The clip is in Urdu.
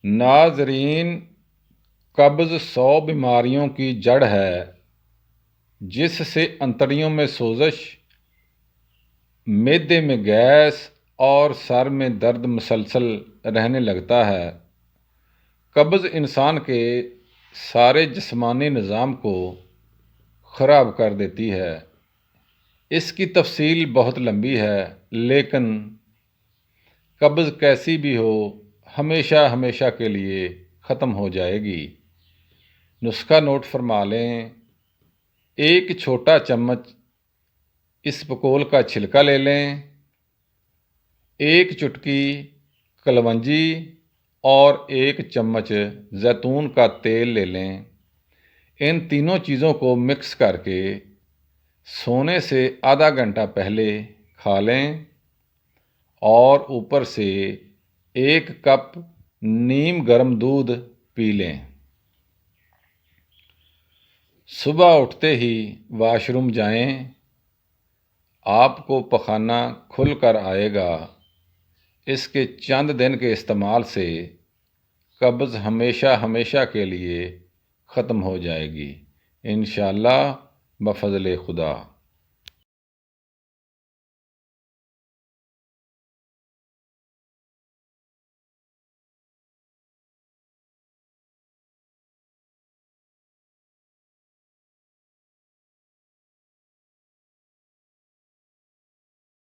ناظرین، قبض 100 بیماریوں کی جڑ ہے جس سے انتڑیوں میں سوزش، معدے میں گیس اور سر میں درد مسلسل رہنے لگتا ہے۔ قبض انسان کے سارے جسمانی نظام کو خراب کر دیتی ہے۔ اس کی تفصیل بہت لمبی ہے، لیکن قبض کیسی بھی ہو ہمیشہ ہمیشہ کے لیے ختم ہو جائے گی۔ نسخہ نوٹ فرما لیں۔ 1 چھوٹا چمچ اسبگول کا چھلکا لے لیں، 1 چٹکی کلونجی اور 1 چمچ زیتون کا تیل لے لیں۔ ان تینوں چیزوں کو مکس کر کے سونے سے آدھا گھنٹہ پہلے کھا لیں اور اوپر سے 1 کپ نیم گرم دودھ پی لیں۔ صبح اٹھتے ہی واش روم جائیں، آپ کو پخانہ کھل کر آئے گا۔ اس کے چند دن کے استعمال سے قبض ہمیشہ ہمیشہ کے لیے ختم ہو جائے گی، انشاءاللہ بفضل خدا۔